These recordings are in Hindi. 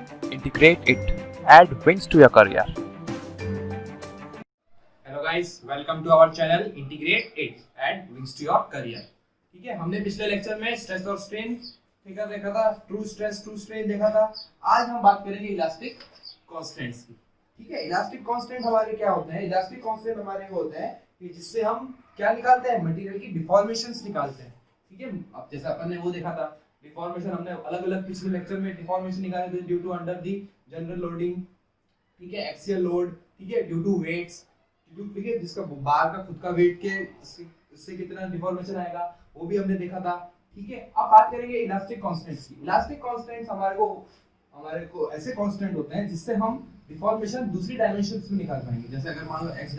Integrate it. Add wings to your career. Hello guys, welcome to our channel integrate it and wings to your career. ठीक है, हमने पिछले लेक्चर में स्ट्रेस और स्ट्रेन फिगर देखा था, ट्रू स्ट्रेस ट्रू स्ट्रेन देखा था। आज हम बात करेंगे इलास्टिक कांस्टेंट्स की। ठीक है, इलास्टिक कांस्टेंट हमारे क्या होते हैं? इलास्टिक कांस्टेंट हमारे वो होते हैं कि जिससे हम क्या निकालते हैं? मटेरियल की डिफॉर्मेशंस निकालते हैं। ठीक है, अब जैसे अपन ने वो देखा था डिफॉर्मेशन, हमने अलग अलग पिछले लेक्चर में डिफॉर्मेशन निकाले थे due to under the general loading, ठीक है, एक्सियल लोड, ठीक है, ड्यू टू वेट्स, ठीक है, जिसका बार का खुद का वेट के इससे कितना डिफॉर्मेशन आएगा वो भी हमने देखा था। ठीक है, अब बात करेंगे इलास्टिक कांस्टेंट्स की। इलास्टिक कांस्टेंट्स हमारे को ऐसे कांस्टेंट होते हैं जिससे हम डिफॉर्मेशन दूसरी डायमेंशंस में निकाल पाएंगे। जैसे अगर मान लो एक्स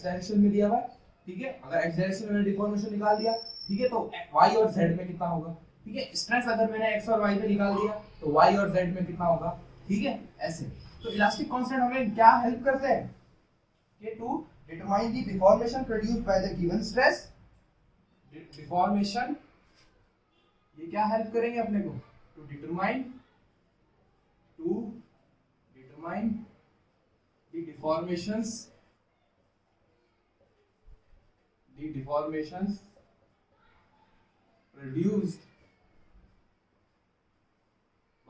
डायरेक्शन में दिया हुआ है, ठीक है, अगर एक्स डायरेक्शन में डिफॉर्मेशन निकाल दिया, ठीक है, तो वाई और जेड में कितना होगा? ठीक है, स्ट्रेस अगर मैंने एक्स और वाई में निकाल दिया तो वाई और जेड में कितना होगा? ठीक है, ऐसे। तो इलास्टिक कांस्टेंट हमें क्या हेल्प करते हैं कि to determine the deformation produced by the given stress। deformation ये क्या हेल्प करेंगे अपने को? to determine the deformations produced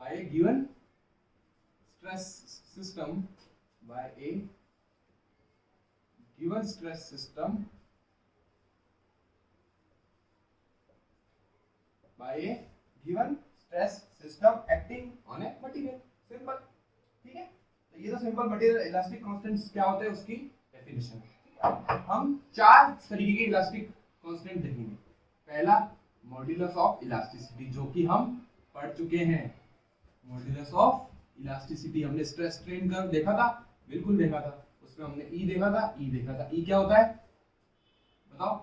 by a given stress system by a given stress system acting on a material। Simple. ठीक है, तो ये तो सिंपल मटेरियल इलास्टिक कांस्टेंट्स क्या होते हैं उसकी डेफिनेशन है। हम चार तरीके के इलास्टिक कांस्टेंट देखेंगे। पहला मॉड्यूलस ऑफ इलास्टिसिटी, जो कि हम पढ़ चुके हैं। मॉड्यूलस ऑफ इलास्टिसिटी हमने स्ट्रेस स्ट्रेन कर्व देखा था, बिल्कुल देखा था। उसमें हमने ई देखा था। ई क्या होता है बताओ?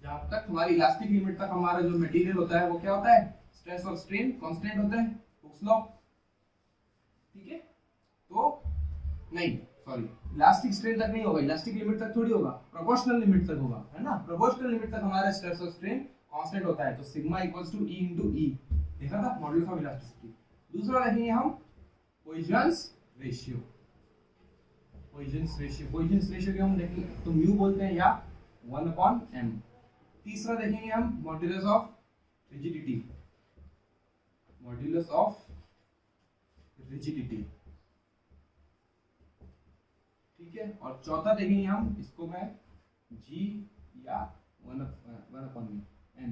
जहां तक हमारी इलास्टिक लिमिट तक हमारा जो मटेरियल होता है वो क्या होता है? स्ट्रेस और स्ट्रेन कांस्टेंट होते हैं, हुक्स लॉ। ठीक है, तो नहीं सॉरी, इलास्टिक स्ट्रेन तक नहीं होगा, इलास्टिक लिमिट तक थोड़ी होगा, प्रोपोर्शनल लिमिट तक होगा, है ना। प्रोपोर्शनल लिमिट तक हमारा स्ट्रेस और स्ट्रेन कांस्टेंट होता है। तो sigma equals to E into E देखा था, मॉड्यूलस ऑफ इलास्टिसिटी। दूसरा देखेंगे हम पॉइजन्स रेशियो। पॉइजन्स रेशियो के हम देखेंगे तो म्यू बोलते हैं या 1/m। तीसरा देखेंगे हम मॉड्यूलस ऑफ रिजिडिटी। ठीक है, और चौथा देखेंगे हम, इसको मैं g या 1/n,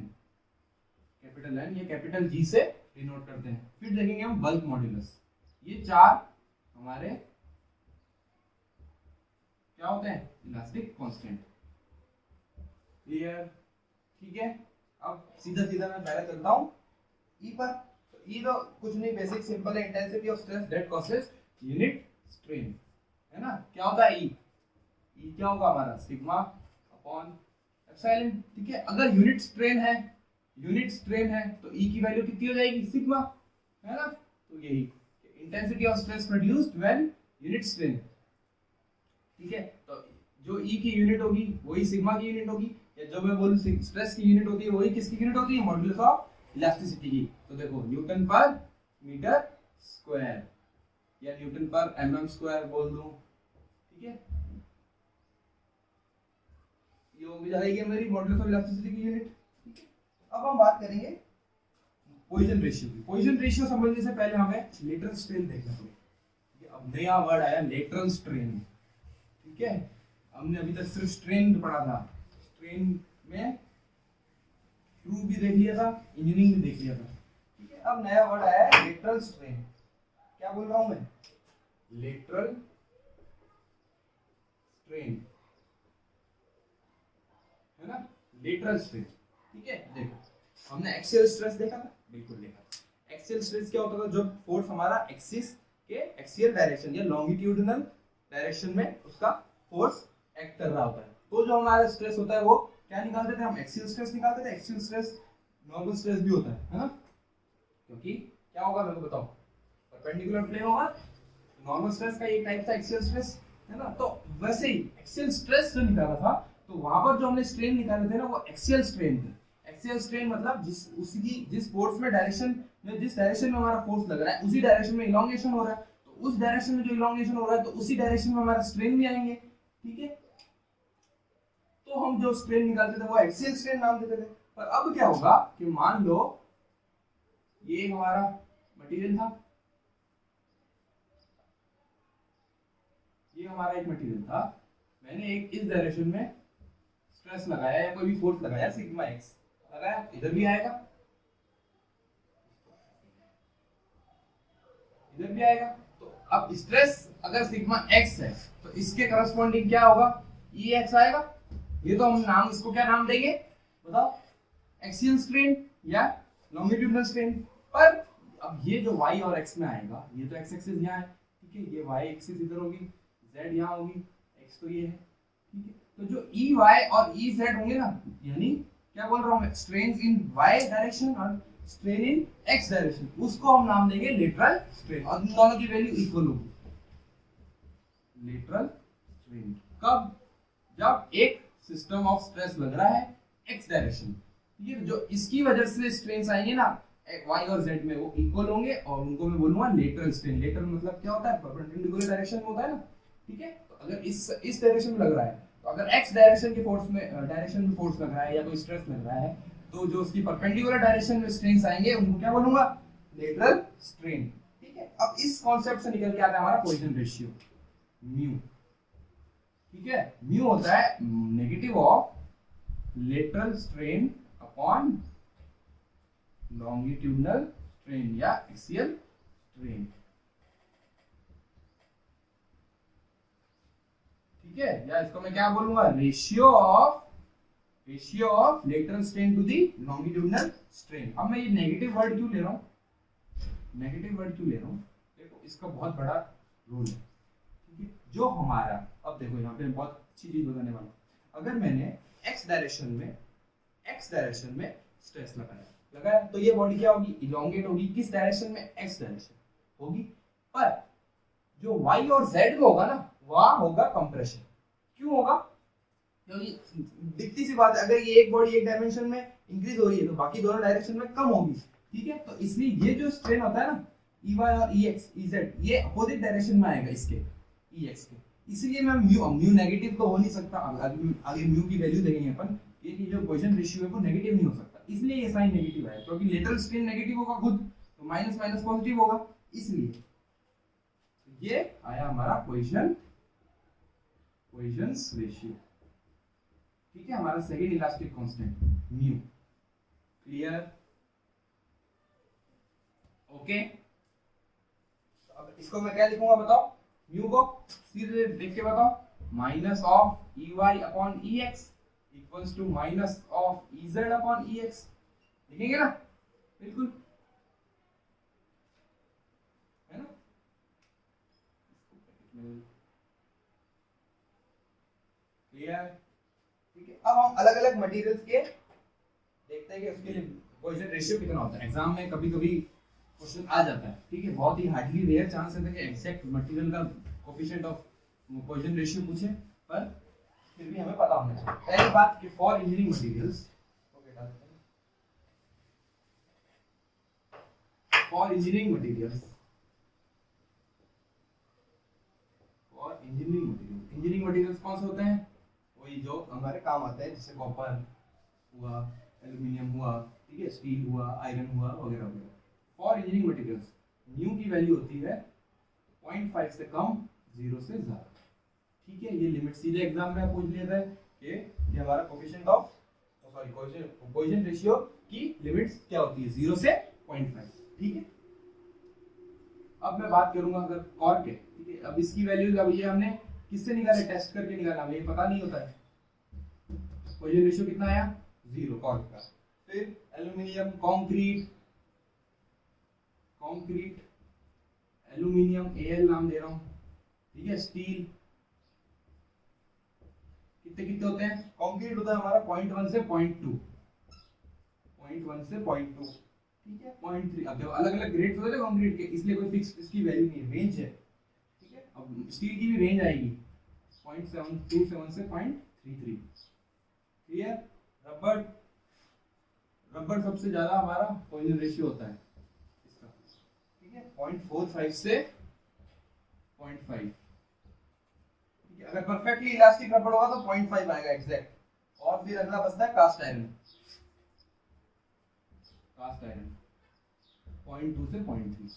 कैपिटल N या कैपिटल G से डिनोट करते हैं। फिर देखेंगे हम बल्क मॉड्यूलस। ये चार हमारे क्या होते हैं? Elastic constant. क्लियर? ठीक है, अब सीधा मैं पहले चलता हूं ई पर। तो ई तो कुछ नहीं, बेसिक सिंपल है, intensity of stress that causes unit strain, है ना। क्या होता है ई? ई क्या होगा हमारा? Sigma upon epsilon. ठीक है, अगर यूनिट स्ट्रेन है तो ई की वैल्यू कितनी हो जाएगी? सिग्मा, है ना। तो यही intensity of stress produced when unit strain. ठीक है, तो जो ई की यूनिट होगी वही सिग्मा की यूनिट होगी, या जो मैं बोलूं स्ट्रेस की यूनिट होती है वही किसकी यूनिट होती है? मॉड्यूलस ऑफ इलास्टिसिटी की। तो देखो न्यूटन पर मीटर स्क्वायर या न्यूटन पर mm स्क्वायर बोल दूं। ठीक है, ये हो जाएगी हमारी मॉड्यूलस ऑफ इलास्टिसिटी की यूनिट। ठीक है, अब हम बात करेंगे पॉइजन रेशियो की। पॉइजन रेशियो समझने से पहले हमें लेटरल स्ट्रेन देखना पड़ेगा। अब नया वर्ड आया लेटरल स्ट्रेन। ठीक है, हमने अभी तक सिर्फ स्ट्रेन पढ़ा था, स्ट्रेन में ट्रू भी देख लिया था, इंजीनियरिंग भी देख लिया था। ठीक है, अब नया वर्ड आया है लेटरल स्ट्रेन। क्या बोल रहा हूं मैं? लेटरल स्ट्रेन, है ना, लेटरल स्ट्रेन। ठीक है, देखो हमने एक्सियल स्ट्रेस देखा था, बिल्कुल देखा था। एक्सियल स्ट्रेस क्या होता था? जब फोर्स हमारा एक्सिस के एक्सियल डायरेक्शन या लॉन्गिट्यूडिनल डायरेक्शन में उसका फोर्स एक्ट कर रहा होता है, तो जो हमारा स्ट्रेस होता है वो क्या निकालते थे हम? एक्सियल स्ट्रेस निकालते थे। एक्सियल स्ट्रेस नॉर्मल स्ट्रेस भी होता है ना, क्योंकि क्या होगा मेरे को बताओ? परपेंडिकुलर प्लेन होगा, नॉर्मल स्ट्रेस का एक टाइप था एक्सियल स्ट्रेस, है ना। तो वैसे ही एक्सियल स्ट्रेस जो निकाला था, तो वहां पर जो हमने स्ट्रेन निकाले थे ना वो एक्सियल स्ट्रेन थे। एक्सियल स्ट्रेन मतलब जिस फोर्स में डायरेक्शन में जिस डायरेक्शन में हमारा फोर्स लग रहा है उसी डायरेक्शन में इलोंगेशन हो रहा है, तो उस डायरेक्शन में जो इलोंगेशन हो रहा है तो उसी डायरेक्शन में हमारा स्ट्रेन भी आएंगे। ठीक है, तो हम जो स्ट्रेन निकालते थे वो एक्सियल स्ट्रेन नाम देते थे। पर अब क्या होगा कि मान लो ये हमारा मटेरियल था, ये हमारा एक मटेरियल था, मैंने एक इस डायरेक्शन में स्ट्रेस लगाया या कोई भी फोर्स लगाया सिग्मा एक्स लगाया, इधर भी आएगा इधर भी आएगा। तो अब स्ट्रेस अगर सिग्मा एक्स है तो इसके करस्पॉन्डिंग क्या होगा, ई एक्स आएगा। ये तो हम नाम इसको क्या नाम देंगे बताओ, एक्सियल स्ट्रेन या लॉन्गिट्यूडिनल स्ट्रेन। पर अब ये जो y और x में आएगा, ये तो x एक्सिस यहाँ है, ठीक है, ये y एक्सिस इधर होगी, z यहाँ होगी, x तो ये है, ठीक है। तो जो ई वाई और ई जेड होंगे ना, यानी क्या बोल रहा हूँ मैं, स्ट्रेन इन वाई डायरेक्शन और स्ट्रेन इन एक्स डायरेक्शन, उसको हम नाम देंगे लेटरल स्ट्रेन, और दोनों की वैल्यू इक्वल होगी। लेटरल स्ट्रेन कब, जब एक सिस्टम ऑफ स्ट्रेस लग रहा है एक्स डायरेक्शन, ये जो इसकी वजह से स्ट्रेन्स आएंगे ना वाई और जेड में, वो इक्वल होंगे और उनको मैं बोलूंगा लेटरल स्ट्रेन। लेटरल मतलब क्या होता है, परपेंडिकुलर डायरेक्शन में होता है ना, ठीक है। तो अगर इस डायरेक्शन में लग रहा है, तो अगर एक्स डायरेक्शन के फोर्स में फोर्स लग रहा है या कोई स्ट्रेस लग रहा है, तो जो उसकी परपेंडिकुलर डायरेक्शन में स्ट्रेन्स आएंगे उनको क्या बोलूंगा, लेटरल स्ट्रेन। ठीक है, अब इस कॉन्सेप्ट से निकल के आता है हमारा पॉइसन रेशियो म्यू। ठीक है, म्यू होता है negative of lateral strain upon longitudinal strain या एक्सियल स्ट्रेन। ठीक है, या इसको मैं क्या बोलूंगा, ratio of lateral strain to the longitudinal strain. अब मैं ये नेगेटिव वर्ड क्यों ले रहा हूं, देखो इसका बहुत बड़ा रोल है। ठीक है, जो हमारा, अब देखो यहाँ पे बहुत अच्छी चीज बताने वाला हूं, अगर मैंने एक्स डायरेक्शन में स्ट्रेस लगाया तो ये बॉडी क्या होगी, इलोंगेट होगी। किस डायरेक्शन में, एक्स डायरेक्शन होगी। पर जो वाई और जेड में होगा ना, वहां होगा कंप्रेशन। क्यों होगा, क्योंकि दिखती सी बात है, अगर ये एक बॉडी एक डायमेंशन में इंक्रीज हो रही है तो बाकी दोनों डायरेक्शन में कम होगी। ठीक है, तो इसलिए ये जो स्ट्रेन होता है ना, ई वाई और ई एक्स ई जेड, ये अपोजिट डायरेक्शन में आएगा इसके, ई एक्स के। इसलिए मैं म्यू नेगेटिव तो हो नहीं सकता, आगे म्यू की वैल्यू देखेंगे अपन, ये जो पॉइसन रेशियो है वो नेगेटिव नहीं हो सकता, इसलिए ये साइन नेगेटिव है, क्योंकि लेटरल स्ट्रेन नेगेटिव होगा खुद, तो माइनस माइनस पॉजिटिव होगा, इसलिए ये आया हमारा पॉइसन रेशियो। ठीक है, हमारा second elastic constant mu. Clear, okay. अब इसको मैं क्या लिखूंगा बताओ, म्यू को सीधे देख के बताओ, minus of e y upon e x equals to minus of e z upon e x. लिखेंगे ना, बिल्कुल, है ना। क्लियर, ठीक है। अब हम अलग अलग मटेरियल्स के देखते हैं कि उसके लिए पॉइसन रेशियो कितना होता है। एग्जाम में कभी कभी क्वेश्चन आ जाता है, ठीक है, बहुत ही हार्डली रेयर चांस है कि एग्जैक्ट मटेरियल का कोफिशिएंट ऑफ पॉइसन रेशियो पूछे, पर फिर भी हमें पता होना चाहिए। पहली बात कि for engineering materials, engineering materials कौन से होते हैं, वही जो हमारे काम आते हैं, जैसे कॉपर हुआ, एल्युमिनियम हुआ, ठीक है, स्टील हुआ, आयरन हुआ, वगैरह वगैरह। फॉर इंजीनियरिंग मटेरियल्स न्यू की वैल्यू होती है 0.5 से कम, 0 से ज्यादा। ठीक है, ये लिमिट सीधे एग्जाम में आप पूछ लिया था कि ये हमारा कोफिशिएंट ऑफ पॉइसन रेशियो की लिमिट्स क्या होती है, 0 से 0.5। ठीक है, अब मैं बात करूंगा अगर कॉर्क है, ठीक है, अब इसकी वैल्यू, अब ये हमने किससे निकाले, टेस्ट करके निकाला, हमें पता नहीं होता है पॉइसन रेशियो कितना आया, 0 कॉर्क का। फिर एल्युमिनियम, कंक्रीट, एल्युमिनियम Al नाम दे रहा हूं, ठीक है, स्टील, कितने कितने होते हैं, कंक्रीट होता है हमारा 0.1 से 0.2, 0.1 से 0.2, ठीक है, 0.3। अब अलग अलग ग्रेड्स होते हैं कंक्रीट के, इसलिए कोई फिक्स इसकी वैल्यू नहीं है, रेंज है। ठीक है, अब स्टील की भी रेंज आएगी 0.727 से 0.33। क्लियर, रबर लगभग सबसे ज्यादा हमारा पॉइजन रेशियो होता है इसका, ठीक है, 0.45 से 0.5, ठीक है। अगर परफेक्टली इलास्टिक रबड़ होगा तो 0.5 आएगा एग्जैक्ट। और फिर अगला बचता है कास्ट आयरन, कास्ट आयरन 0.2 से 0.3,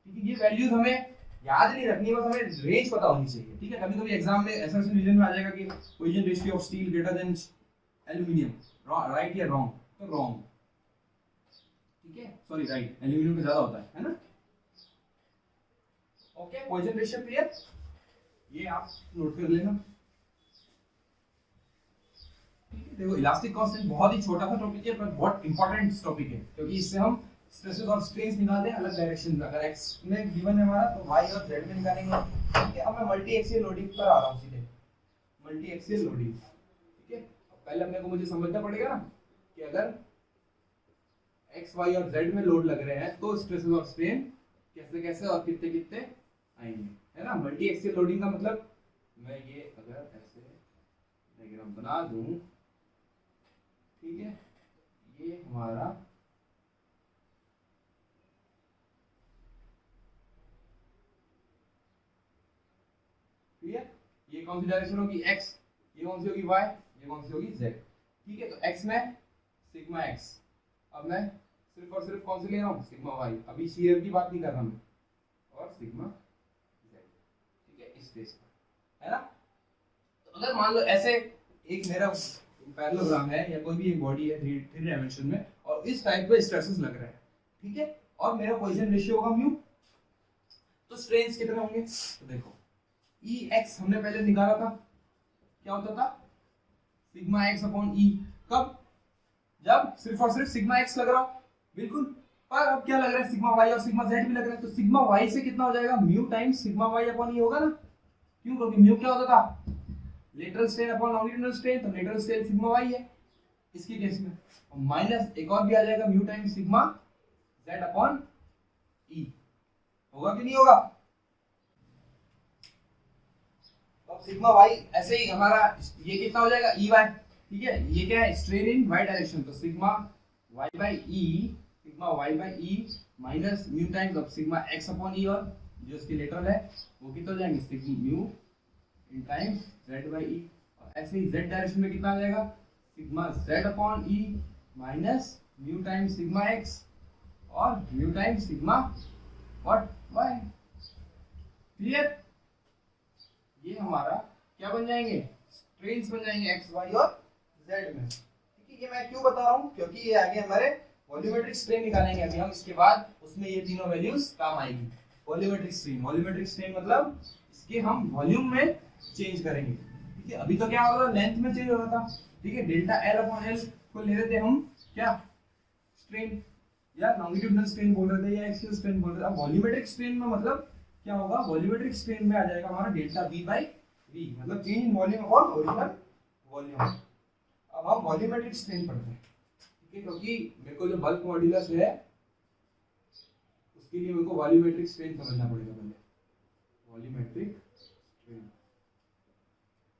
ठीक है। ये वैल्यूज हमें याद नहीं रखनी, बस हमें रेंज पता होनी चाहिए, ठीक है। कभी कभी एग्जाम में ऐसा रीजन में आ जाएगा कि Poisson ratio of steel greater than aluminium, right या रॉन्ग, तो रॉन्ग, ठीक है, सॉरी राइट, एल्यूमिनियम का ज्यादा होता है ना। ओके, पॉइजन रेशियो क्लियर, ये आप नोट कर लेना, ठीक है। देखो इलास्टिक कांस्टेंट बहुत ही छोटा सा टॉपिक है पर बहुत इंपॉर्टेंट टॉपिक है, क्योंकि इससे हम स्ट्रेसेस और स्ट्रेन्स निकालते हैं अलग डायरेक्शन में। अगर x में गिवन है हमारा तो y और z में निकालेंगे, ठीक है। अब मैं मल्टी एक्सियल लोडिंग पर आ रहा हूं सीधे, मल्टी एक्सियल लोडिंग, ठीक है। पहले अपने को मुझे समझना पड़ेगा ना कि अगर x y और z में लोड लग रहे हैं तो स्ट्रेसेस और स्ट्रेन कैसे कैसे और कितने कितने आएंगे, है ना। मल्टी एक्सियल लोडिंग का मतलब, मैं ये अगर ऐसे डायग्राम बना दूं, ठीक है, ये हमारा क्लियर, ये कौन सी डायरेक्शन होगी x, ये कौन सी होगी y, ये कौन सी होगी z, ठीक है। तो x में सिग्मा x, अब मैं सिर्फ और सिर्फ कौन से ले रहा हूँ, सिग्मा y, अभी शियर की बात नहीं कर रहा मैं, और सिग्मा z, ठीक है, इस फेस पर, है ना। तो अगर मान लो ऐसे एक मेरा पैरेललोग्राम है या कोई भी एक बॉडी है थ्री डायमेंशन में और इस टाइप पे स्ट्रेसेस लग रहे हैं, ठीक है, और मेरा पॉइजन रेशियो होगा म्यू, तो स्ट्रेन्स कितने होंगे, तो देखो Ex हमने पहले निकाला था, क्या होता था, सिग्मा x अपॉन ई, कब, जब सिर्फ और सिर्फ सिग्मा x लग रहा हो, बिल्कुल। पर अब क्या लग रहा है, सिग्मा y और सिग्मा z भी लग रहा है, तो सिग्मा y से कितना हो जाएगा, mu times sigma y upon E होगा ना, क्यों, क्योंकि म्यू क्या होता था, lateral strain upon longitudinal strain, तो लेटरल स्ट्रेन सिग्मा y है इसके केस में, और माइनस एक और भी आ जाएगा mu times sigma z upon E, होगा कि नहीं होगा। अब सिग्मा y ऐसे ही हमारा ये कितना हो जाएगा, ई वाई, ठीक है, ये क्या है, स्ट्रेन इन y डायरेक्शन, तो sigma y by E, sigma y by E minus mu times अब सिग्मा x अपॉन ई, और जो इसके लेटरल है वो कितना हो जाएंगे, sigma mu in times z by E, और ऐसे ही z डायरेक्शन में कितना आ जाएगा, sigma z upon E minus mu times sigma x और mu times sigma what y, clear. ये हमारा क्या बन जाएंगे, स्ट्रेन्स बन जाएंगे x y और z में, ठीक है। ये मैं क्यों बता रहा हूँ, क्योंकि ये आगे हमारे वॉल्यूमेट्रिक स्ट्रेन निकालेंगे अभी हम, इसके बाद उसमें ये तीनों वैल्यूज काम आएगी। वॉल्यूमेट्रिक स्ट्रेन, वॉल्यूमेट्रिक स्ट्रेन मतलब इसके हम वॉल्यूम में चेंज करेंगे, ठीक है। अभी तो क्या हो रहा था, लेंथ में चेंज हो रहा था, ठीक है, डेल्टा एल अपॉन एल को ले रहे थे हम क्या, स्ट्रेन या लॉन्गिट्यूडिनल स्ट्रेन बोल रहे थे या एक्सियल स्ट्रेन बोल रहे थे। अब वॉल्यूमेट्रिक स्ट्रेन में मतलब क्या होगा, वॉल्यूमेट्रिक स्ट्रेन में आ जाएगा हमारा डेल्टा v बाई v, मतलब change in volume upon original volume. अब हम वॉल्यूमेट्रिक स्ट्रेन पढ़ते हैं, ठीक है, क्योंकि मेरे को जो बल्क मॉड्यूलस है उसके लिए मेरे को वॉल्यूमेट्रिक स्ट्रेन समझना पड़ेगा पहले, वॉल्यूमेट्रिक स्ट्रेन,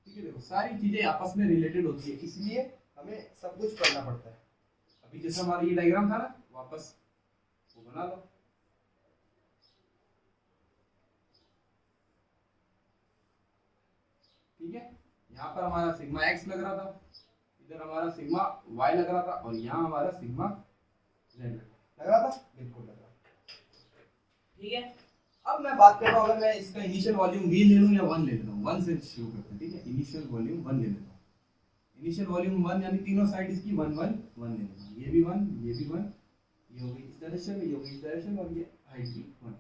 ठीक है। देखो सारी चीजें आपस में रिलेटेड होती है, इसलिए हमें सब कुछ पढ़ना पड़ता है। अभी जैसे हमारा ये डायग्राम था ना, वापस वो बना लो, ठीक है। यहाँ पर हमारा सिग्मा x लग रहा था, इधर हमारा सिग्मा y लग रहा था, और यहाँ हमारा सिग्मा z लग रहा था, बिल्कुल लग रहा था, ठीक है। अब मैं बात करता हूँ, अगर मैं इसका इनिशियल वॉल्यूम v ले लूँ या 1 ले लेता हूँ, 1 से शुरू करते हैं, ठीक है। इनिशियल वॉल्यूम 1 ले लेता हूँ, इनिशियल वॉल्यूम 1 यानी तीनों साइड इसकी 1 1 1 ले लेता हूँ, ये भी 1, ये भी 1, ये हो गई इस डायरेक्शन में, ये हो गई इस डायरेक्शन, और ये हाइट भी 1,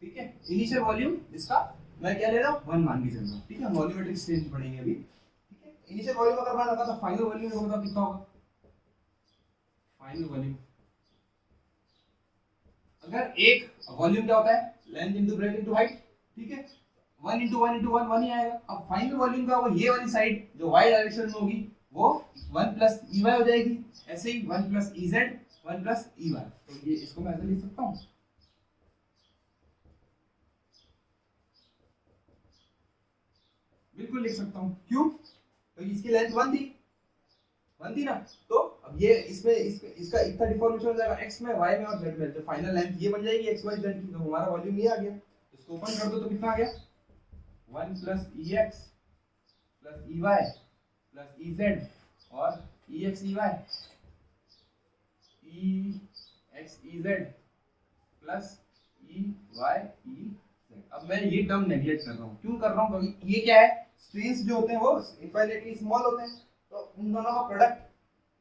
ठीक है। इनिशियल वॉल्यूम इसका मैं क्या ले रहा हूँ, 1 मान के चल रहा हूँ, ठीक है। वॉल्यूमेट्रिक स्ट्रेन पढ़ेंगे अभी, ठीक है। इनिशियल वॉल्यूम अगर मान लगा तो फाइनल वॉल्यूम में बताओ कितना होगा, फाइनल वॉल्यूम, अगर एक वॉल्यूम क्या होता है, length into breadth into height, ठीक है, 1 इनटू 1 इनटू 1 1 ही आएगा। अब फाइनल वॉल्यूम का वो ये वाली साइड जो y डायरेक्शन में होगी वो 1 प्लस ई वाई हो जाएगी, ऐसे ही 1 plus e z 1 plus e y, तो ये इसको मैं ऐसे लिख सकता हूँ, बिल्कुल लिख सकता हूँ, क्यों, तो इसकी लेंथ 1 थी, 1 थी ना, तो अब ये इसमें इसका इतना डिफॉर्मेशन हो जाएगा x में, y में और z में, तो फाइनल लेंथ ये बन जाएगी x y z की। तो हमारा वॉल्यूम ये आ गया। इसको ओपन कर दो तो कितना आ गया, 1 plus ex plus ey plus ez और ex ez plus ey ez। अब मैं ये टर्म नेगलेक्ट कर रहा हूँ, क्यों कर रहा हूँ, क्योंकि ये क्या है, स्ट्रेन्स जो होते हैं वो इनफाइनाइटली स्मॉल होते हैं, तो उन दोनों का प्रोडक्ट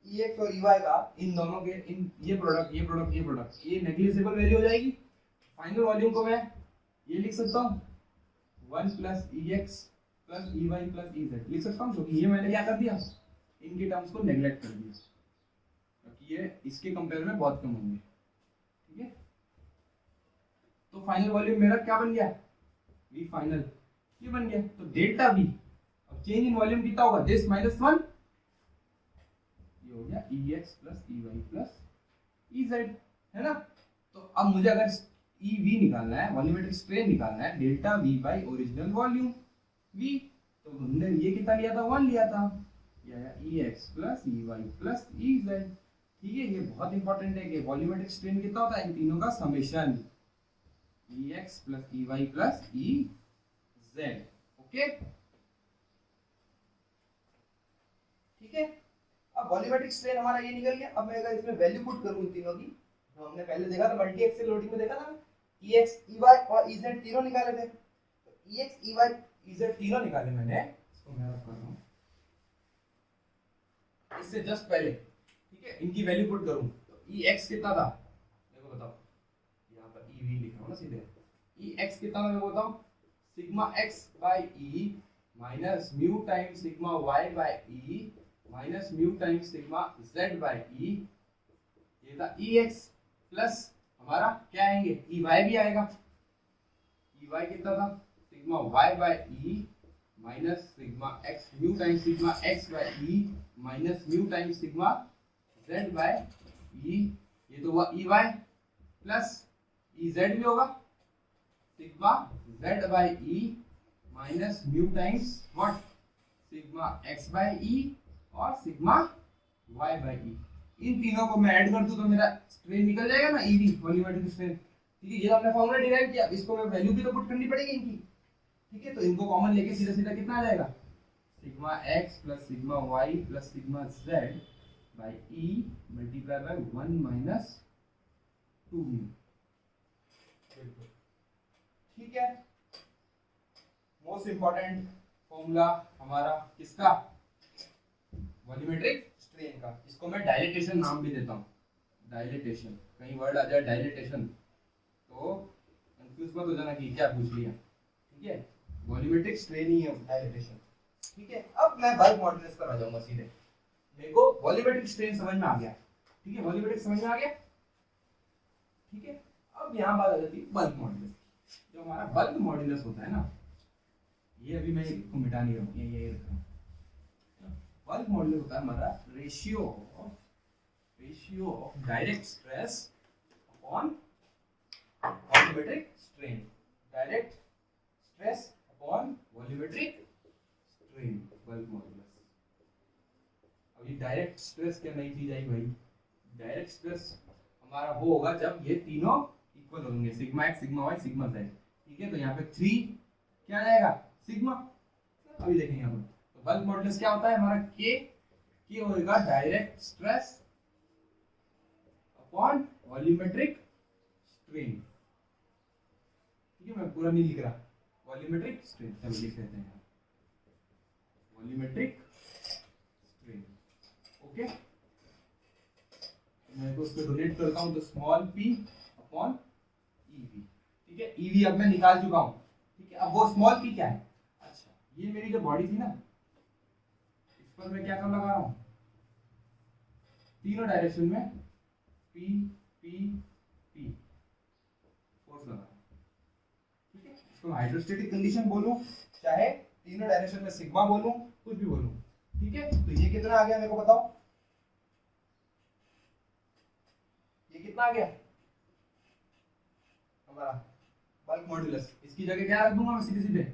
ex और ey का, इन दोनों के इन ये प्रोडक्ट ये नेग्लिजिबल वैल्यू हो जाएगी। फाइनल वॉल्यूम को मैं ये लिख सकता हूँ 1 plus ex plus ey plus ez लिख सकता हूँ, क्योंकि ये मैंने क्या कर दिया, इनके टर्म्स को नेग्लेक्ट कर दिया, क्योंकि ये इसके कंपेयर में बहुत कम होंगे। ठीक है, तो फाइनल वॉल्यूम मेरा क्या बन गया, v फाइनल ये बन गया। तो डेल्टा v, अब चेंज इन वॉल्यूम कितना होगा, दिस माइनस 1, ये हो गया ex plus ey plus ez, है ना। तो अब मुझे अगर ev निकालना है, वॉल्यूमेट्रिक स्ट्रेन निकालना है, delta v by original volume v, तो हमने ये कितना लिया था, 1 लिया था, ये आया ex plus ey plus ez। ठीक है, ये बहुत इंपॉर्टेंट है कि वॉल्यूमेट्रिक स्ट्रेन कितना होता है, इन तीनों का summation ex plus ey plus ez। Okay, ठीक है। अब वॉल्यूमेट्रिक स्ट्रेन हमारा ये निकल गया। अब मैं अगर इसमें वैल्यू पुट करूं इन तीनों की, तो हमने पहले देखा था मल्टी एक्सियल लोडिंग में, देखा था ex ey और ez तीनों निकाले थे। तो ex ey ez तीनों निकाले मैंने, इसको मैं रख रहा हूं इससे जस्ट पहले। ठीक है, इनकी वैल्यू पुट करूं तो ex कितना था, देखो बताओ, यहां पर ev लिख रहा हूं ना सीधे, ex कितना था मेरे को बताओ, sigma x by e minus mu times sigma y by e minus mu times sigma z by e, ये था ex प्लस हमारा क्या आएंगे, ey भी आएगा, ey कितना था, sigma y by e minus sigma x mu times sigma x by e minus mu times sigma z by e, ये तो हुआ ey प्लस ez भी होगा, sigma z by e minus mu times what, sigma x by e और सिग्मा y बाय e। इन तीनों को मैं ऐड कर दूं तो मेरा स्ट्रेन निकल जाएगा ना, ev वॉल्यूमेट्रिक स्ट्रेन। ठीक है, ये तो हमने फॉर्मूला डिराइव किया, इसको मैं वैल्यू भी तो पुट करनी पड़ेगी इनकी। ठीक है, तो इनको कॉमन लेके सीधा सीधा कितना आ जाएगा, sigma x plus sigma y plus sigma z by e multiply by 1 minus 2 mu. ठीक है, मोस्ट इंपॉर्टेंट फॉर्मूला हमारा किसका, वॉल्यूमेट्रिक स्ट्रेन का। इसको मैं डायलेटेशन नाम भी देता हूँ, डायलेटेशन, कहीं वर्ड आ जाए डायलेटेशन तो कंफ्यूज मत हो जाना कि क्या पूछ लिया। ठीक है, वॉल्यूमेट्रिक स्ट्रेन ही है डायलेटेशन। ठीक है, अब मैं बल्क मॉडुलस पर आ जाऊंगा सीधे। मेरे को वॉल्यूमेट्रिक स्ट्रेन समझ में आ गया। ठीक है, वॉल्यूमेट्रिक समझ में आ गया। ठीक है, अब यहाँ बात आ जाती है बल्क मॉडुलस। जो हमारा बल्क मॉडुलस होता है ना, ये अभी मैं इसको मिटा नहीं रहा हूँ, ये रख रहा हूँ। बल्क मॉडुलस होता है हमारा ratio of direct stress upon volumetric strain, direct stress upon volumetric strain, bulk modulus. अब ये डायरेक्ट स्ट्रेस क्या नई चीज आई भाई, डायरेक्ट स्ट्रेस हमारा वो होगा जब ये तीनों इक्वल होंगे, sigma x sigma y sigma z। ठीक है, तो यहाँ पे 3 क्या आ जाएगा, सिग्मा। अभी देखेंगे यहाँ पर, तो बल्क मॉडुलस क्या होता है हमारा, k होगा direct stress upon volumetric strain. ठीक है, मैं पूरा नहीं लिख रहा, वॉल्यूमेट्रिक स्ट्रेन, चलो लिख लेते हैं वॉल्यूमेट्रिक स्ट्रेन। ओके, मैं इसको उसको डोनेट करता हूं तो स्मॉल p अपॉन ev। ठीक है, ev अब मैं निकाल चुका हूं। ठीक है, अब वो स्मॉल p क्या है, अच्छा ये मेरी जो बॉडी थी ना, इस पर मैं क्या कर लगा रहा हूं, तीनों डायरेक्शन में p p p फोर्स लगा। ठीक है, इसको हाइड्रोस्टैटिक कंडीशन बोलूं, चाहे तीनों डायरेक्शन में सिग्मा बोलूं, कुछ भी बोलूं। ठीक है, तो ये कितना आ गया मेरे को बताओ, ये कितना आ गया हमारा बल्क मॉडुलस। इसकी जगह क्या रख दूंगा मैं सीधे सीधे,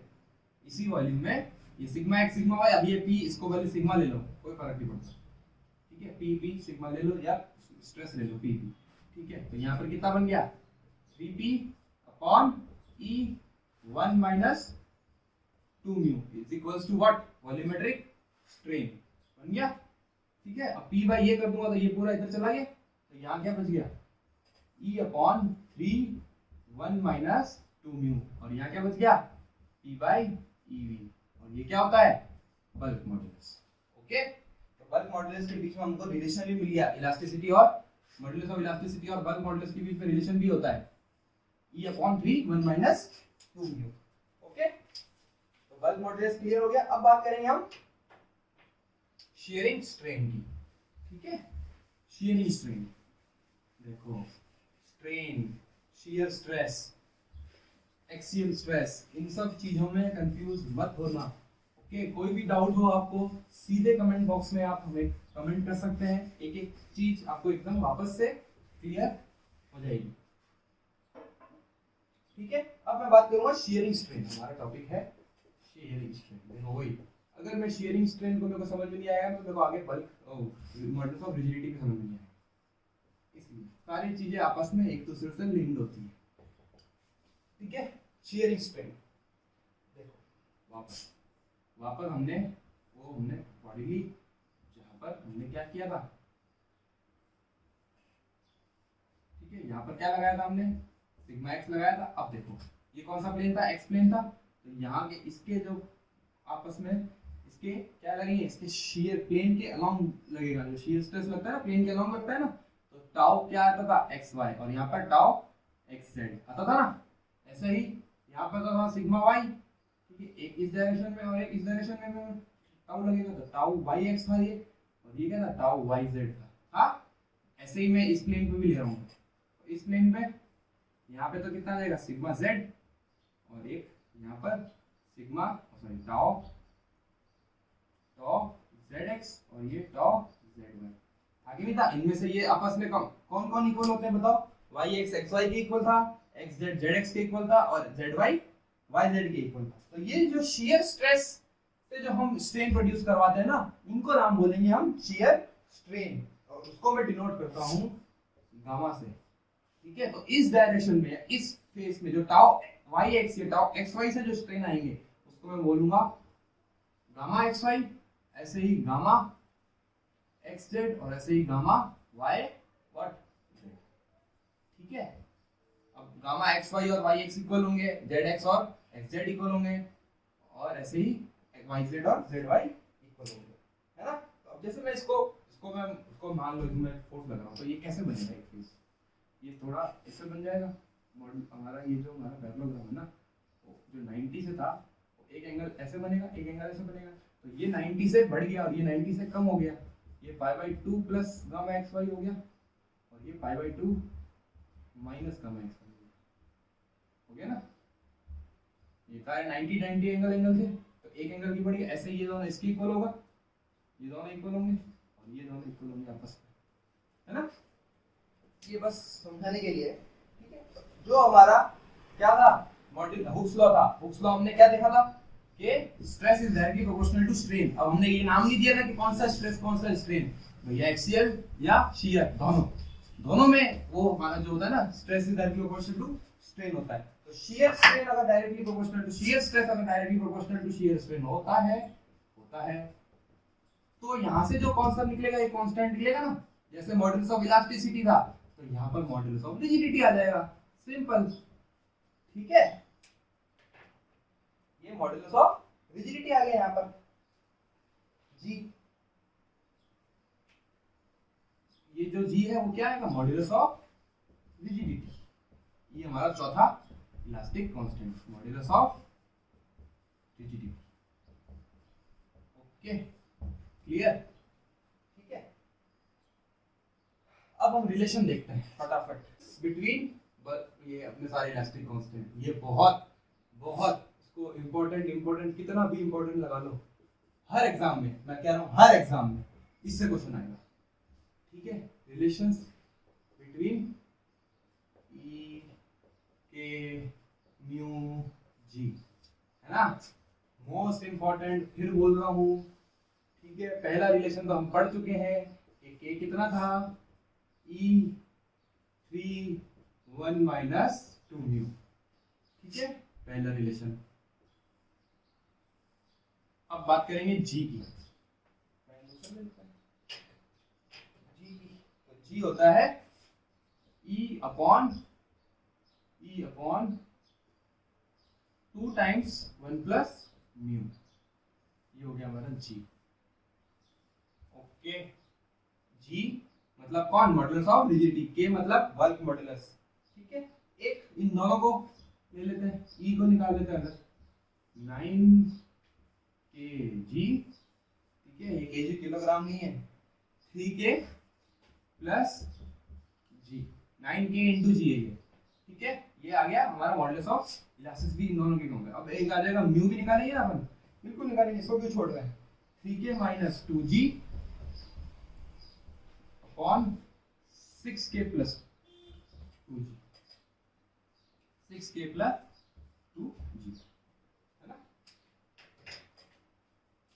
इसी वॉल्यूम में ये सिग्मा x सिग्मा y, अब ये p, इसको वैल्यू सिग्मा ले लो, कोई फर्क नहीं पड़ता। ठीक है, पी पी सिग्मा ले लो या स्ट्रेस ले लो पी पी, ठीक है। तो यहाँ पर कितना बन गया 3p upon E 1 minus 2 mu is equals to what volumetric strain बन गया, ठीक है। अब p बाई ये कर दूंगा तो ये पूरा इधर चला गया, तो यहाँ क्या बच गया e अपॉन 3 1 माइनस 2 म्यू, और यहाँ क्या बच गया p बाई ईवी, और ये क्या होता है बल्क मॉडुलस। ओके, तो बल्क मॉडुलस के बीच में हमको रिलेशन भी मिल गया, इलास्टिसिटी और मॉडुलस ऑफ इलास्टिसिटी और बल्क मॉडुलस के बीच में रिलेशन भी होता है e upon 3 1 minus 2 mu. Okay, तो बल्क मॉडुलस क्लियर हो गया। अब बात करेंगे हम शेयरिंग स्ट्रेन की, ठीक है। शेयरिंग स्ट्रेन देखो, strain, shear stress, axial stress, इन सब चीजों में कंफ्यूज मत होना। ओके, कोई भी डाउट हो आपको सीधे कमेंट बॉक्स में आप हमें कमेंट कर सकते हैं, एक एक चीज आपको एकदम वापस से क्लियर हो जाएगी, ठीक है। अब मैं बात करूंगा शेयरिंग स्ट्रेन, हमारा टॉपिक है शेयरिंग स्ट्रेन। देखो वही, अगर मैं शेयरिंग स्ट्रेन को मेरे को समझ में नहीं आएगा तो मेरे को आगे बल्क मॉडुलस ऑफ रिजिडिटी भी समझ में नहीं आएगा, इसलिए सारी चीजें आपस में एक दूसरे से लिंक्ड होती है, ठीक है। शेयरिंग स्ट्रेन देखो, वापस हमने बॉडी ली जहां पर हमने क्या किया था, ठीक है। यहाँ पर क्या लगाया था हमने सिग्मा एक्स लगाया था। अब देखो ये कौन सा प्लेन था एक्स प्लेन था, तो यहाँ के इसके जो आपस में इसके क्या लगेंगे, इसके शेयर प्लेन के अलोंग लगेगा, जो शेयर स्ट्रेस लगता है ना प्लेन के अलोंग लगता है ना, तो टाउ क्या आता था एक्स वाई, और यहाँ पर टाउ एक्स जेड आता था ना। ऐसे ही यहाँ पर तो था सिग्मा वाई, ठीक है, एक इस डायरेक्शन में और एक इस डायरेक्शन में टाउ लगेगा, तो टाउ वाई एक्स था ये, और ये क्या था टाउ वाई जेड था। हाँ, ऐसे ही मैं इस प्लेन पे भी ले रहा हूँ, तो इस प्लेन पे यहाँ पे तो कितना जाएगा सिग्मा जेड, और एक यहाँ पर sigma sorry tau Z x, और ये टाउ जेड वाई। आगे नहीं था, इनमें से ये आपस में कौन कौन इक्वल होते हैं बताओ, वाई एक्स एक्स वाई के इक्वल था, एक्स जेड जेड एक्स के इक्वल था, और जेड वाई वाई जेड के इक्वल था। तो ये जो शियर स्ट्रेस से जो हम स्ट्रेन प्रोड्यूस करवाते हैं ना, इनको नाम बोलेंगे हम शियर स्ट्रेन, और उसको मैं डिनोट करता हूँ गामा से, ठीक है। तो इस डायरेक्शन में इस फेस में जो टाउ वाई एक्स या टाउ एक्स वाई से जो स्ट्रेन आएंगे उसको मैं बोलूंगा गामा एक्स वाई, ऐसे ही गामा एक्स जेड, और ऐसे ही गामा वाई व्हाट जेड, ठीक है। अब गामा एक्स वाई और वाई एक्स इक्वल होंगे, जेड एक्स और एक्स जेड इक्वल होंगे, और ऐसे ही वाई जेड और जेड वाई इक्वल होंगे, है ना। तो अब जैसे मैं इसको मान लो मैं फोर्स लगा रहा हूँ, तो ये कैसे बनेगा एक फेस, ये थोड़ा ऐसे बन जाएगा मॉडल हमारा, ये जो हमारा पैरेललोग्राम है ना, जो 90 से था एक एंगल ऐसे बनेगा, एक एंगल ऐसे बनेगा, तो ये 90 से बढ़ गया और ये 90 से कम हो गया, ये pi by 2 plus gamma x y हो गया, और ये pi by 2 minus gamma x y हो गया ना। ये सारे 90 90 एंगल से, तो एक एंगल की बढ़ी, ऐसे ये दोनों इसके इक्वल होगा, ये दोनों इक्वल होंगे, और ये दोनों इक्वल होंगे आपस में, है ना। ये बस समझाने के लिए, ठीक है। जो हमारा क्या था मॉडल हुक्स लॉ था, हुक्स लॉ हमने क्या देखा था कि stress is directly proportional to strain. अब हमने ये नाम नहीं दिया था कि कौन सा स्ट्रेस कौन सा स्ट्रेन, भैया एक्सियल या शियर, दोनों में वो हमारा जो होता है ना stress is directly proportional to strain होता है। तो शियर स्ट्रेन अगर directly proportional to shear stress अगर directly proportional to shear strain होता है तो यहाँ से जो कांस्टेंट निकलेगा ये कांस्टेंट निकलेगा ना, जैसे मॉडुलस ऑफ इलास्टिसिटी था तो यहाँ पर मॉडुलस ऑफ रिजिडिटी आ जाएगा, सिंपल, ठीक है। ये मॉडुलस ऑफ रिजिडिटी आ गया यहाँ पर जी, ये जो जी है वो क्या आएगा मॉडुलस ऑफ रिजिडिटी, ये हमारा चौथा elastic constant modulus of rigidity. Okay, clear, ठीक है। अब हम रिलेशन देखते हैं फटाफट बिटवीन ये अपने सारे इलास्टिक कांस्टेंट, ये बहुत बहुत इसको इंपॉर्टेंट कितना भी इंपॉर्टेंट लगा लो, हर एग्जाम में, मैं कह रहा हूं हर एग्जाम में इससे क्वेश्चन आएगा, ठीक है। रिलेशंस बिटवीन ई के म्यू जी, है ना, मोस्ट इंपॉर्टेंट, फिर बोल रहा हूं, ठीक है। पहला रिलेशन तो हम पढ़ चुके हैं कि के कितना था, E31 माइनस 2 म्यू। ठीक है, पहला रिलेशन। अब बात करेंगे जी की। तो जी होता है E upon 2 times 1 plus mu. ये हो गया हमारा जी। ओके, जी मतलब कौन, मॉडुलस ऑफ रिजिडिटी, के मतलब वर्क मॉडुलस। ठीक है, एक इन दोनों को ले लेते हैं, ई को निकाल लेते हैं अंदर, 9 kg। ठीक है, ये केजी किलोग्राम नहीं है, 3k प्लस जी, 9k इंटू जी है ये। ठीक है, ये आ गया हमारा मॉडुलस ऑफ इलास्टिसिटी इन दोनों के होंगे। अब एक आ जाएगा म्यू भी निकालेंगे ना अपन, बिल्कुल निकालेंगे, इसको क्यों छोड़ रहे हैं, 3k minus 2g upon 6k plus 2g, 6k plus 2g, है ना।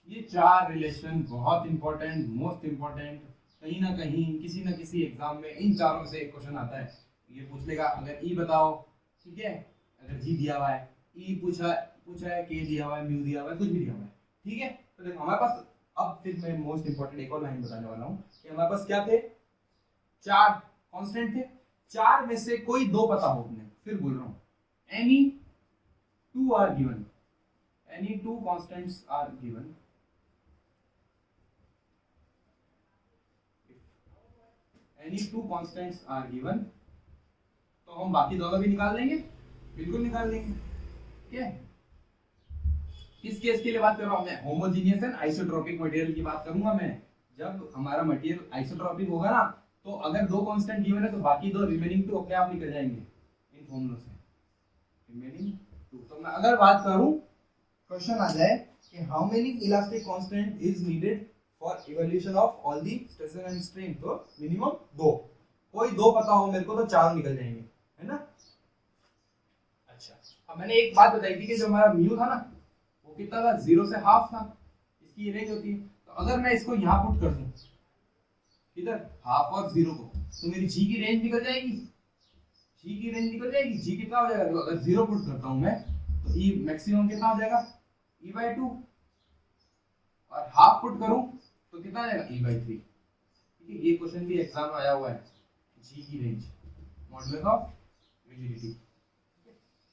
ये चार रिलेशन बहुत इंपॉर्टेंट, मोस्ट इंपॉर्टेंट, कहीं ना कहीं किसी ना किसी एग्जाम में इन चारों में से एक क्वेश्चन आता है। ये पूछ लेगा अगर ई बताओ, ठीक है, अगर जी दिया हुआ है, ई पूछा है, के दिया हुआ है, म्यू दिया हुआ है, कुछ भी दिया हुआ है। ठीक है, तो देखो हमारे पास, अब फिर मैं मोस्ट इंपॉर्टेंट एक और लाइन बताने वाला हूँ कि हमारे पास क्या थे, चार कांस्टेंट थे, चार में से कोई दो पता हो अपने, फिर बोल रहा हूँ, any two are given, any two constants are given, any two constants are given, तो हम बाकी दोनों भी निकाल लेंगे, बिल्कुल निकाल लेंगे। ठीक है, किस केस के लिए बात कर रहा हूं मैं, होमोजीनियस एंड आइसोट्रोपिक मटेरियल की बात करूंगा मैं। जब हमारा मटेरियल आइसोट्रोपिक होगा ना, तो अगर दो कांस्टेंट गिवन है तो बाकी दो रिमेनिंग टू अपने आप निकल जाएंगे इन फॉर्मूलों से, रिमेनिंग टू। तो मैं अगर बात करूं, क्वेश्चन आ जाए कि how many elastic constant is needed for evolution of all the stress and strain, तो मिनिमम दो, कोई दो पता हो मेरे को तो चार निकल जाएंगे, है ना। अच्छा, अब मैंने एक बात बताई थी कि जो हमारा म्यू था ना, वो कितना था, 0 से हाफ था, इसकी रेंज होती है। तो अगर मैं इसको यहाँ पुट कर दूं, इधर हाफ और 0 को, तो मेरी जी की रेंज निकल जाएगी, जी की रेंज निकल जाएगी। जी कितना हो जाएगा, तो अगर 0 पुट करता हूं मैं, तो ई मैक्सिमम कितना हो जाएगा, e/2, और हाफ पुट करूं तो कितना आ जाएगा, e/3। ठीक है, ये क्वेश्चन भी एग्जाम में आया हुआ है, जी की रेंज, मॉडुलस ऑफ रिजिडिटी,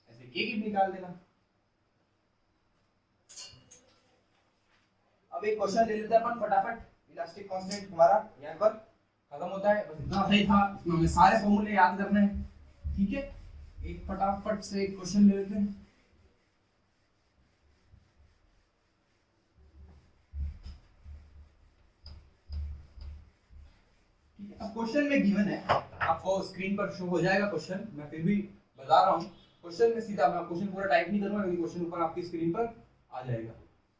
ऐसे के की निकाल देना। अब एक क्वेश्चन ले लेते हैं अपन फटाफट, इलास्टिक कांस्टेंट हमारा यहाँ पर खत्म होता है, बस इतना सही था, इसमें हमें सारे फॉर्मूले याद करने हैं। ठीक है, एक फटाफट से एक क्वेश्चन ले लेते हैं। ठीक है, अब क्वेश्चन में गिवन है, आपको स्क्रीन पर शो हो जाएगा क्वेश्चन, मैं फिर भी बता रहा हूँ, क्वेश्चन में सीधा मैं क्वेश्चन पूरा टाइप नहीं करूंगा क्योंकि क्वेश्चन ऊपर आपकी स्क्रीन पर आ जाएगा।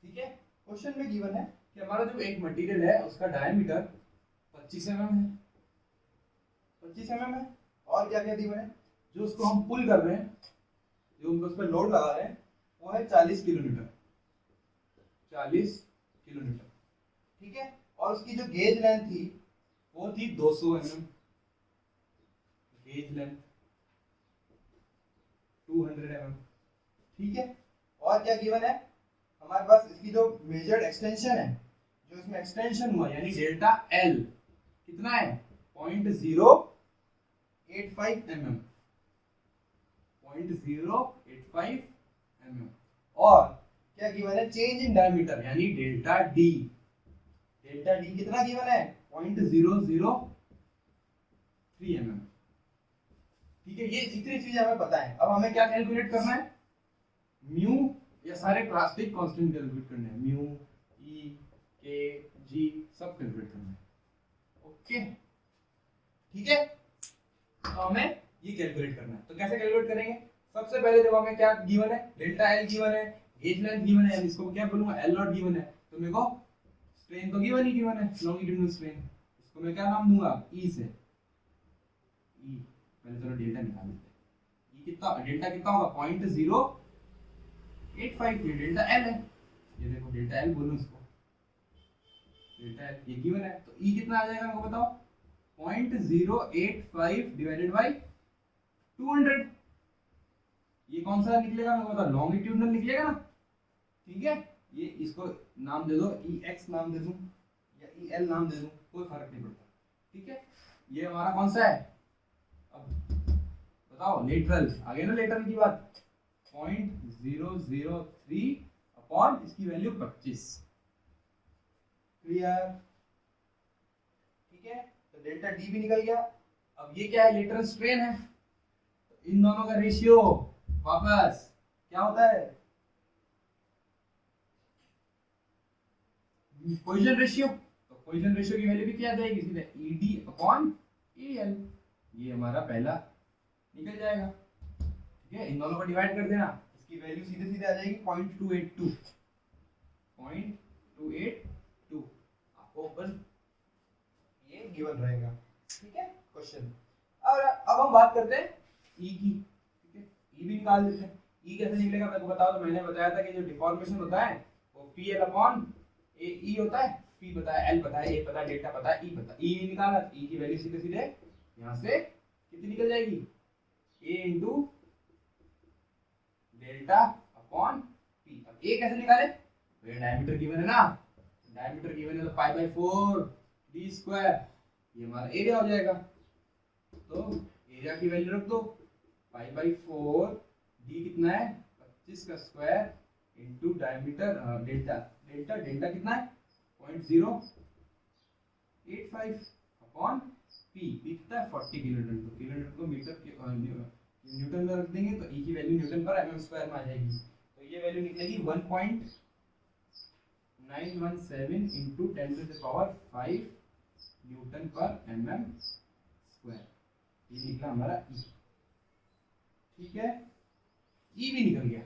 ठीक है, क्वेश्चन में गिवन है कि हमारा जो एक मटेरियल है उसका डायमीटर 25 mm है, 25 mm है, और क्या क्या गिवन है, जो उसको हम पुल कर रहे हैं, जो हम उस पर लोड लगा रहे हैं, वो है 40 किलोमीटर, 40 किलोमीटर। ठीक है, और उसकी जो गेज लेंथ थी वो थी 200 mm, गेज लेंथ 200 mm। ठीक है, और क्या गिवन है हमारे पास, इसकी जो मेजर्ड एक्सटेंशन है, जो इसमें एक्सटेंशन हुआ यानी डेल्टा एल कितना है, 0.085 mm, 0.085 mm। और क्या गिवन है, चेंज इन डायमीटर यानी डेल्टा डी, डेल्टा डी कितना गिवन है, 0.003 mm। ठीक है, ये इतनी चीजें हमें पता है। अब हमें क्या कैलकुलेट करना है, म्यू या सारे प्लास्टिक कांस्टेंट कैलकुलेट करने हैं, म्यू, ई, के, जी सब कैलकुलेट करना है। ओके, ठीक है, तो हमें ये कैलकुलेट करना है। तो कैसे कैलकुलेट करेंगे, सबसे पहले जब हमें क्या गिवन है, डेल्टा एल गिवन है, गेज लेंथ गिवन है, इसको क्या बोलूंगा, एल नॉट गिवन है, तो मेरे को स्ट्रेन तो गिवन ही गिवन है, लॉन्गिट्यूडिनल स्ट्रेन, इसको मैं क्या नाम दूंगा, ई से, ई, पहले चलो डेल्टा निकाल लेते हैं, ई कितना, डेल्टा कितना होगा, 0.085, ये डेल्टा एल है, ये देखो डेल्टा एल बोलूं इसको, डेल्टा एल ये गिवन है, तो ई कितना आ जाएगा मेरे को बताओ, 0.085 डिवाइडेड बाय 200। ये कौन सा निकलेगा मेरे को बताओ, लॉन्गिट्यूडनल निकलेगा ना, ठीक है। ये इसको नाम दे दो, ई एक्स नाम दे दूं या ई एल नाम दे दूं, कोई फर्क नहीं पड़ता, ठीक है। ये हमारा कौन सा है, अब बताओ, लेटरल आ गया ना, लेटरल की बात, 0.003 अपॉन इसकी वैल्यू 25, क्लियर, ठीक है। तो डेल्टा डी भी निकल गया। अब ये क्या है, लेटरल स्ट्रेन है, तो इन दोनों का रेशियो वापस क्या होता है, कोहेजन रेशियो। तो कोहेजन रेशियो की वैल्यू भी क्या आ जाएगी, सीधे ईडी अपॉन एल, ये हमारा पहला निकल जाएगा, ठीक है। इन दोनों को डिवाइड कर देना, इसकी वैल्यू सीधे सीधे आ जाएगी 0.282 आपको ऊपर ये गिवन रहेगा, ठीक है क्वेश्चन। अब हम बात करते हैं ई की, ठीक है। ई भी निकाल देते हैं, ई कैसे निकलेगा मेरे को बताओ। तो मैंने बताया था कि जो डिफॉर्मेशन होता है वो पी एल अपॉन ए ई होता है, पी पता है, एल पता है, ए पता है, डेल्टा पता है, ई पता है। ई निकाला, ई की वैल्यू सीधे सीधे यहाँ से कितनी निकल जाएगी, ए इंटू डेल्टा अपॉन पी। अब ए कैसे निकाले, तो ये डायमीटर गिवन है ना, डायमीटर गिवन है तो पाई बाय 4 डी स्क्वायर, ये हमारा एरिया हो जाएगा। तो एरिया की वैल्यू रख दो, पाई बाय 4 डी कितना है 25 का square into diameter delta, delta कितना है 0.085 अपॉन पी कितना है 40 किलोन्यूटन। तो किलोन्यूटन को मीटर न्यूटन में रख देंगे तो ई की वैल्यू न्यूटन पर एमएम स्क्वायर में आ जाएगी। तो ये वैल्यू निकलेगी 1.917 इंटू 10⁵ न्यूटन पर एमएम स्क्वायर, ये निकला हमारा ई, ठीक है। ई भी निकल गया।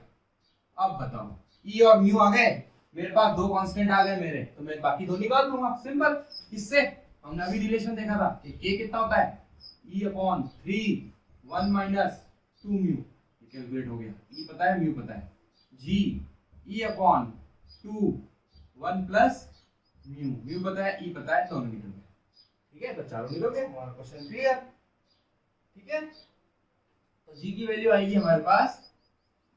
अब बताओ, ई और म्यू आ गए, मेरे पास दो कांस्टेंट आ गए मेरे, तो मैं बाकी दो निकाल दूंगा, सिंपल। इससे हमने अभी रिलेशन देखा था कि k कितना होता है, e अपॉन 3 1 माइनस 2 म्यू, ये कैलकुलेट हो गया। e पता है, म्यू पता है, g e upon 2 1 plus mu, mu पता है, e पता है, दोनों निकल गए, ठीक है। तो चारों निकल गए, हमारा क्वेश्चन क्लियर, ठीक है। तो g की वैल्यू आएगी हमारे पास,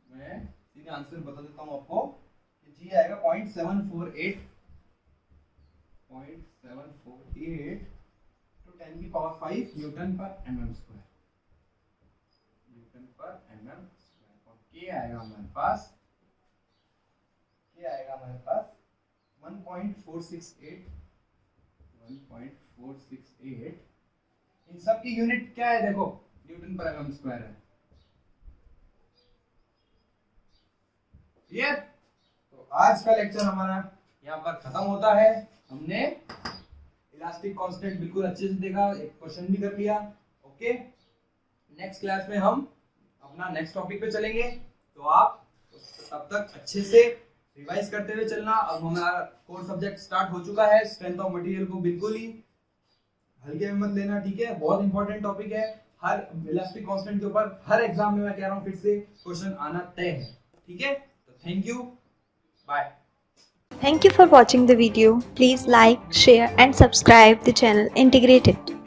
मैं सीधे आंसर बता देता हूं आपको, जी आएगा 0.748 to 10 की पावर 5 न्यूटन पर एमएम स्क्वायर, न्यूटन पर एमएम स्क्वायर। और के आएगा हमारे पास, 1.468। इन सब की यूनिट क्या है देखो, न्यूटन पर एमएम स्क्वायर है, क्लियर। तो आज का लेक्चर हमारा यहाँ पर खत्म होता है। हमने इलास्टिक कांस्टेंट बिल्कुल अच्छे से देखा, एक क्वेश्चन भी कर लिया, ओके। नेक्स्ट क्लास में हम अपना नेक्स्ट टॉपिक पे चलेंगे, तो आप तब तक अच्छे से रिवाइज करते हुए चलना। अब हमारा कोर सब्जेक्ट स्टार्ट हो चुका है, स्ट्रेंथ ऑफ मटेरियल को बिल्कुल ही हल्के में मत लेना, ठीक है। बहुत इंपॉर्टेंट टॉपिक है, हर इलास्टिक कांस्टेंट के ऊपर हर एग्जाम में मैं कह रहा हूँ फिर से क्वेश्चन आना तय है, ठीक है। तो thank you, bye. Thank you for watching the video. Please like, share and subscribe the channel Integrated.